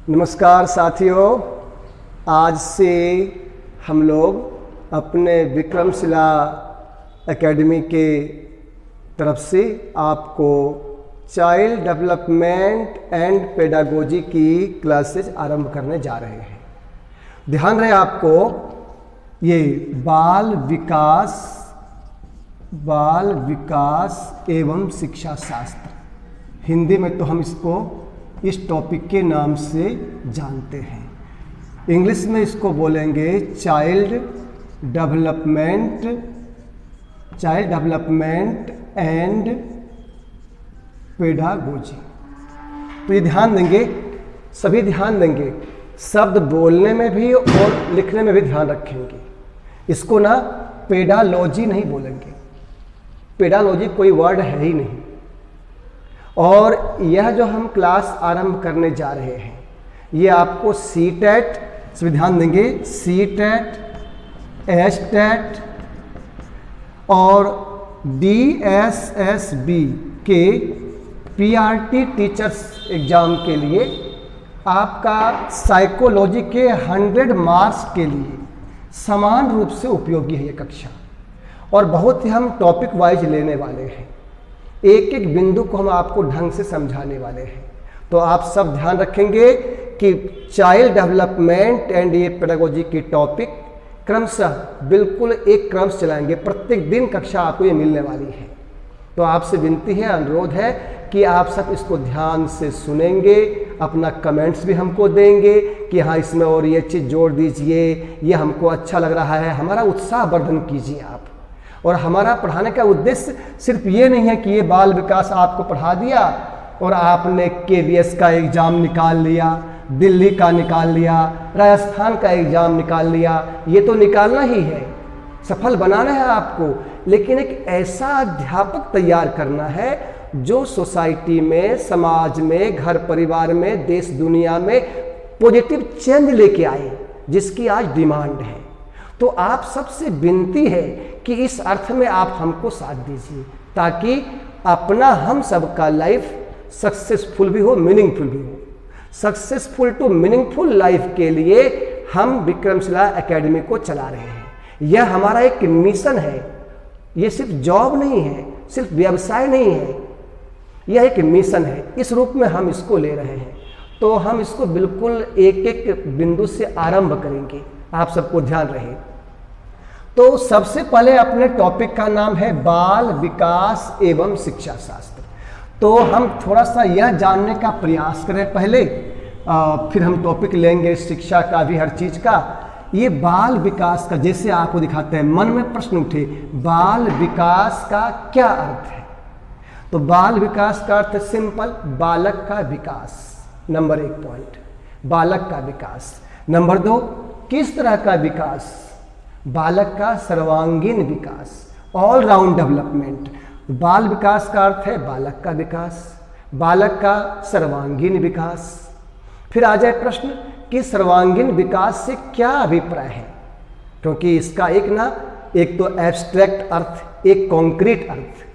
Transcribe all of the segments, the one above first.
नमस्कार साथियों, आज से हम लोग अपने विक्रमशिला एकेडमी के तरफ से आपको चाइल्ड डेवलपमेंट एंड पेडागोजी की क्लासेज आरंभ करने जा रहे हैं। ध्यान रहे आपको, ये बाल विकास एवं शिक्षा शास्त्र, हिंदी में तो हम इसको इस टॉपिक के नाम से जानते हैं। इंग्लिश में इसको बोलेंगे चाइल्ड डेवलपमेंट एंड पेडागोजी। तो ये ध्यान देंगे, सभी ध्यान देंगे, शब्द बोलने में भी और लिखने में भी ध्यान रखेंगे। इसको ना पेडालॉजी नहीं बोलेंगे, पेडालॉजी कोई वर्ड है ही नहीं। और यह जो हम क्लास आरंभ करने जा रहे हैं, ये आपको सीटेट, सभी ध्यान देंगे, सीटेट, एसटेट और DSSB के PRT टीचर्स एग्जाम के लिए आपका साइकोलॉजी के 100 मार्क्स के लिए समान रूप से उपयोगी है ये कक्षा। और बहुत ही हम टॉपिक वाइज लेने वाले हैं, एक एक बिंदु को हम आपको ढंग से समझाने वाले हैं। तो आप सब ध्यान रखेंगे कि चाइल्ड डेवलपमेंट एंड ये पेडागोजी की टॉपिक क्रमशः बिल्कुल एक क्रम से चलाएंगे। प्रत्येक दिन कक्षा आपको ये मिलने वाली है। तो आपसे विनती है, अनुरोध है कि आप सब इसको ध्यान से सुनेंगे, अपना कमेंट्स भी हमको देंगे कि हाँ इसमें और ये चीज़ जोड़ दीजिए, ये हमको अच्छा लग रहा है। हमारा उत्साह वर्धन कीजिए आप। और हमारा पढ़ाने का उद्देश्य सिर्फ ये नहीं है कि ये बाल विकास आपको पढ़ा दिया और आपने KVS का एग्ज़ाम निकाल लिया, दिल्ली का निकाल लिया, राजस्थान का एग्ज़ाम निकाल लिया। ये तो निकालना ही है, सफल बनाना है आपको, लेकिन एक ऐसा अध्यापक तैयार करना है जो सोसाइटी में, समाज में, घर परिवार में, देश दुनिया में पॉजिटिव चेंज लेके आए, जिसकी आज डिमांड है। तो आप सबसे विनती है कि इस अर्थ में आप हमको साथ दीजिए, ताकि अपना हम सबका लाइफ सक्सेसफुल भी हो, मीनिंगफुल भी हो। सक्सेसफुल टू मीनिंगफुल लाइफ के लिए हम विक्रमशिला एकेडमी को चला रहे हैं। यह हमारा एक मिशन है, ये सिर्फ जॉब नहीं है, सिर्फ व्यवसाय नहीं है, यह एक मिशन है। इस रूप में हम इसको ले रहे हैं। तो हम इसको बिल्कुल एक एक बिंदु से आरंभ करेंगे, आप सबको ध्यान रहे। तो सबसे पहले अपने टॉपिक का नाम है बाल विकास एवं शिक्षा शास्त्र। तो हम थोड़ा सा यह जानने का प्रयास करें पहले, फिर हम टॉपिक लेंगे शिक्षा का भी, हर चीज़ का। ये बाल विकास का, जैसे आपको दिखाते हैं, मन में प्रश्न उठे, बाल विकास का क्या अर्थ है? तो बाल विकास का अर्थ सिंपल, बालक का विकास, नंबर 1 पॉइंट, बालक का विकास। नंबर 2, किस तरह का विकास? बालक का सर्वांगीण विकास, ऑल राउंड डेवलपमेंट। बाल विकास का अर्थ है बालक का विकास, बालक का सर्वांगीण विकास। फिर आ जाए प्रश्न कि सर्वांगीण विकास से क्या अभिप्राय है, क्योंकि इसका एक तो एब्स्ट्रैक्ट अर्थ, एक कॉन्क्रीट अर्थ।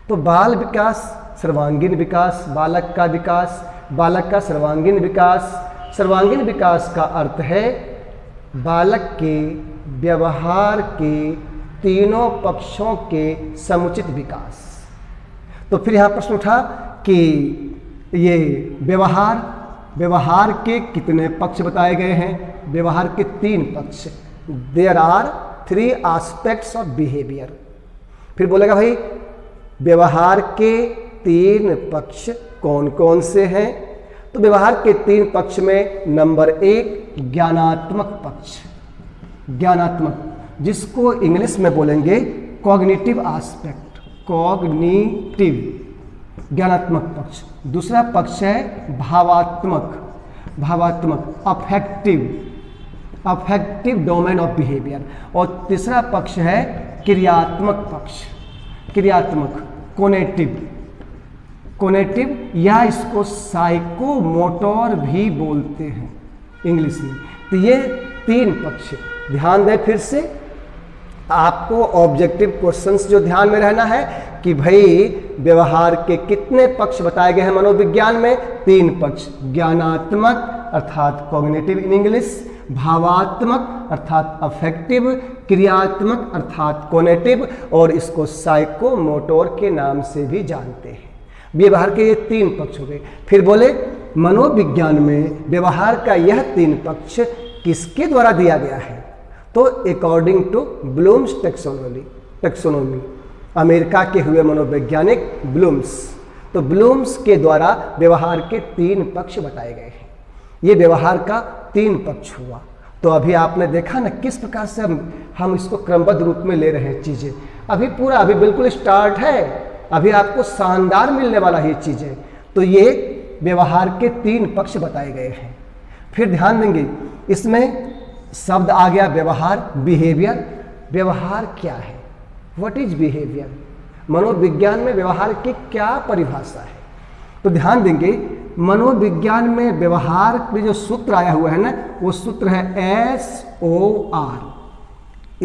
तो बाल विकास, सर्वांगीण विकास, बालक का विकास, बालक का सर्वांगीण विकास। सर्वांगीण विकास का अर्थ है बालक के व्यवहार के तीनों पक्षों के समुचित विकास। तो फिर यहाँ प्रश्न उठा कि ये व्यवहार के कितने पक्ष बताए गए हैं? व्यवहार के 3 पक्ष। There are 3 aspects of behaviour. फिर बोलेगा भाई व्यवहार के 3 पक्ष कौन कौन से हैं? तो व्यवहार के 3 पक्ष में नंबर 1 ज्ञानात्मक पक्ष, ज्ञानात्मक, जिसको इंग्लिश में बोलेंगे कॉग्निटिव एस्पेक्ट, कॉग्निटिव, ज्ञानात्मक पक्ष। दूसरा पक्ष है भावात्मक, अफेक्टिव डोमेन ऑफ बिहेवियर। और तीसरा पक्ष है क्रियात्मक पक्ष, क्रियात्मक, कोनेटिव, या इसको साइकोमोटर भी बोलते हैं इंग्लिश में। तो ये 3 पक्ष ध्यान दें। फिर से आपको ऑब्जेक्टिव क्वेश्चंस जो ध्यान में रहना है कि भाई व्यवहार के कितने पक्ष बताए गए हैं मनोविज्ञान में? 3 पक्ष, ज्ञानात्मक, अर्थात कॉग्निटिव इन इंग्लिश, भावात्मक अर्थात अफेक्टिव, क्रियात्मक अर्थात कोनेटिव, और इसको साइकोमोटर के नाम से भी जानते हैं। व्यवहार के ये 3 पक्ष हो गए। फिर बोले मनोविज्ञान में व्यवहार का यह 3 पक्ष किसके द्वारा दिया गया है? तो according to Bloom's taxonomy, America के हुए मनोवैज्ञानिक ब्लूम्स, तो ब्लूम्स के द्वारा व्यवहार के 3 पक्ष बताए गए हैं। ये व्यवहार का 3 पक्ष हुआ। तो अभी आपने देखा ना किस प्रकार से हम इसको क्रमबद्ध रूप में ले रहे हैं चीज़ें। अभी बिल्कुल स्टार्ट है, अभी आपको शानदार मिलने वाला ये चीज़ें। तो ये व्यवहार के 3 पक्ष बताए गए हैं। फिर ध्यान देंगे इसमें शब्द आ गया व्यवहार, बिहेवियर। व्यवहार क्या है? What is behaviour? मनोविज्ञान में व्यवहार की क्या परिभाषा है? तो ध्यान देंगे मनोविज्ञान में व्यवहार में जो सूत्र आया हुआ है ना, वो सूत्र है SOR,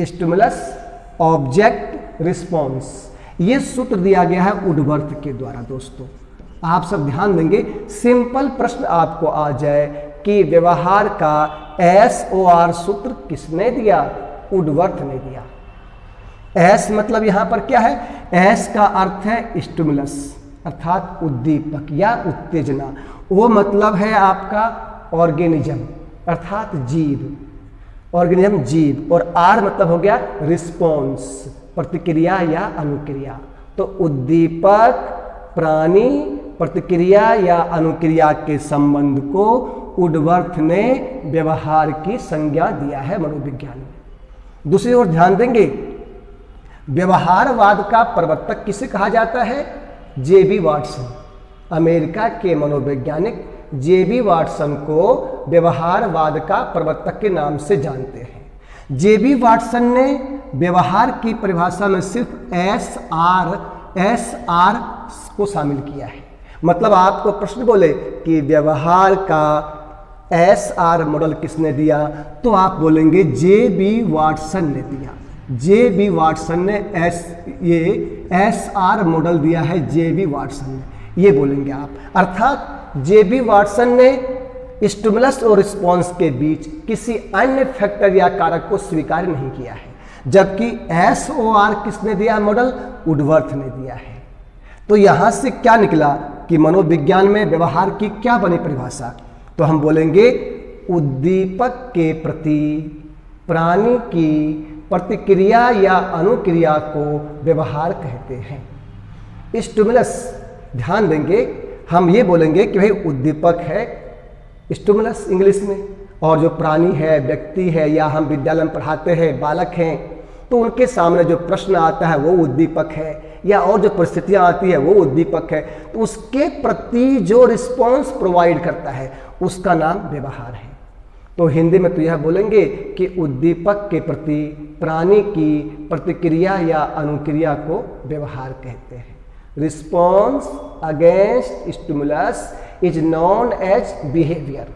स्टिमुलस ऑब्जेक्ट रिस्पॉन्स। ये सूत्र दिया गया है वुडवर्थ के द्वारा। दोस्तों आप सब ध्यान देंगे, सिंपल प्रश्न आपको आ जाए कि व्यवहार का SOR सूत्र किसने दिया? वुडवर्थ ने दिया। S मतलब यहां पर क्या है? S का अर्थ है स्टिमुलस अर्थात उद्दीपक या उत्तेजना। वो मतलब है आपका ऑर्गेनिज्म अर्थात जीव, ऑर्गेनिज्म जीव, और R मतलब हो गया रिस्पॉन्स, प्रतिक्रिया या अनुक्रिया। तो उद्दीपक, प्राणी, प्रतिक्रिया या अनुक्रिया के संबंध को वुडवर्थ ने व्यवहार की संज्ञा दिया है मनोविज्ञान में। दूसरी ओर ध्यान देंगे व्यवहारवाद का प्रवर्तक किसे कहा जाता है? J.B. वाटसन। अमेरिका के मनोवैज्ञानिक J.B. वाटसन को व्यवहारवाद का प्रवर्तक के नाम से जानते हैं। J.B. वाटसन ने व्यवहार की परिभाषा में सिर्फ SR को शामिल किया है। मतलब आपको प्रश्न बोले कि व्यवहार का SR मॉडल किसने दिया, तो आप बोलेंगे J.B. वाटसन ने दिया। J.B. वाटसन ने SR मॉडल दिया है, J.B. वाटसन ने, ये बोलेंगे आप। अर्थात J.B. वाटसन ने स्टिमुलस और रिस्पॉन्स के बीच किसी अन्य फैक्टर या कारक को स्वीकार नहीं किया है, जबकि SOR किसने दिया मॉडल? वुडवर्थ ने दिया है। तो यहां से क्या निकला कि मनोविज्ञान में व्यवहार की क्या बनी परिभाषा? तो हम बोलेंगे उद्दीपक के प्रति प्राणी की प्रतिक्रिया या अनुक्रिया को व्यवहार कहते हैं। स्टिमुलस, ध्यान देंगे हम ये बोलेंगे कि भाई उद्दीपक है स्टिमुलस इंग्लिश में, और जो प्राणी है, व्यक्ति है, या हम विद्यालय में पढ़ाते हैं बालक हैं, तो उनके सामने जो प्रश्न आता है वो उद्दीपक है, या और जो परिस्थितियां आती है वो उद्दीपक है। तो उसके प्रति जो रिस्पॉन्स प्रोवाइड करता है उसका नाम व्यवहार है। तो हिंदी में तो यह बोलेंगे कि उद्दीपक के प्रति प्राणी की प्रतिक्रिया या अनुक्रिया को व्यवहार कहते हैं। Response against stimulus is known as behaviour.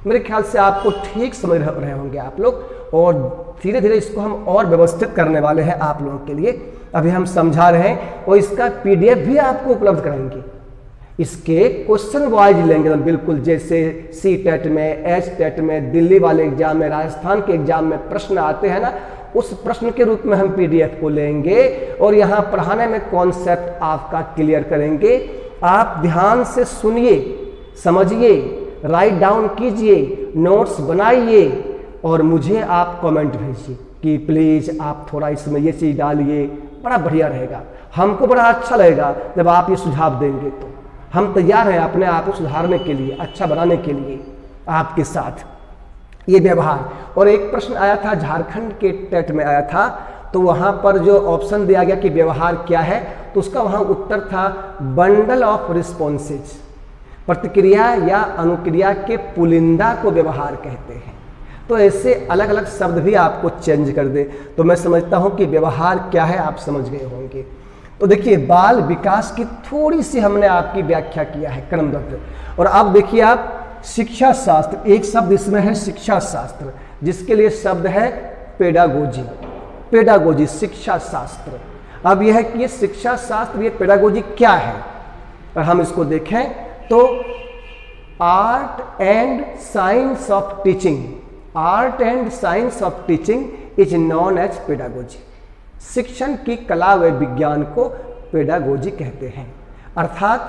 मेरे ख्याल से आपको ठीक समझ रहे होंगे आप लोग, और धीरे धीरे इसको हम और व्यवस्थित करने वाले हैं आप लोगों के लिए। अभी हम समझा रहे हैं और इसका PDF भी आपको उपलब्ध कराएंगे। इसके क्वेश्चन वाइज लेंगे हम, बिल्कुल जैसे C-टेट में, H-टेट में, दिल्ली वाले एग्जाम में, राजस्थान के एग्जाम में प्रश्न आते हैं ना, उस प्रश्न के रूप में हम PDF को लेंगे और यहाँ पढ़ाने में कॉन्सेप्ट आपका क्लियर करेंगे। आप ध्यान से सुनिए, समझिए, राइट डाउन कीजिए, नोट्स बनाइए और मुझे आप कमेंट भेजिए कि प्लीज़ आप थोड़ा इसमें ये चीज़ डालिए, बड़ा बढ़िया रहेगा। हमको बड़ा अच्छा लगेगा जब आप ये सुझाव देंगे। तो हम तैयार हैं अपने आप को सुधारने के लिए, अच्छा बनाने के लिए आपके साथ। ये व्यवहार, और एक प्रश्न आया था झारखंड के टेट में आया था, तो वहाँ पर जो ऑप्शन दिया गया कि व्यवहार क्या है, तो उसका वहाँ उत्तर था बंडल ऑफ रिस्पॉन्सेज। प्रतिक्रिया या अनुक्रिया के पुलिंदा को व्यवहार कहते हैं। तो ऐसे अलग अलग शब्द भी आपको चेंज कर दे तो मैं समझता हूँ कि व्यवहार क्या है आप समझ गए होंगे। तो देखिए बाल विकास की थोड़ी सी हमने आपकी व्याख्या किया है क्रमबद्ध। और अब देखिए आप शिक्षा शास्त्र, एक शब्द इसमें है शिक्षा शास्त्र, जिसके लिए शब्द है पेडागोजी। पेडागोजी शिक्षा शास्त्र। अब यह है कि ये शिक्षा शास्त्र, ये पेडागोजी क्या है, और हम इसको देखें तो art and science of teaching, art and science of teaching is known as pedagogy. शिक्षण की कला व विज्ञान को पेडागोजी कहते हैं। अर्थात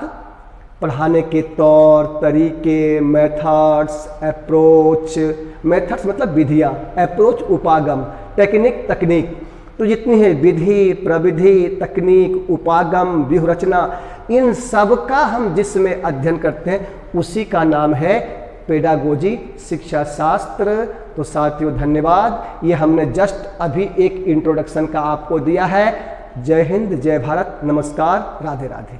पढ़ाने के तौर तरीके, मेथड्स, अप्रोच, मेथड्स मतलब विधियाँ, अप्रोच उपागम, टेक्निक तकनीक, तो जितनी है विधि, प्रविधि, तकनीक, उपागम, व्यूहरचना, इन सब का हम जिसमें अध्ययन करते हैं उसी का नाम है पेडागोजी, शिक्षा शास्त्र। तो साथियों धन्यवाद, ये हमने जस्ट अभी एक इंट्रोडक्शन का आपको दिया है। जय हिंद, जय भारत, नमस्कार, राधे राधे।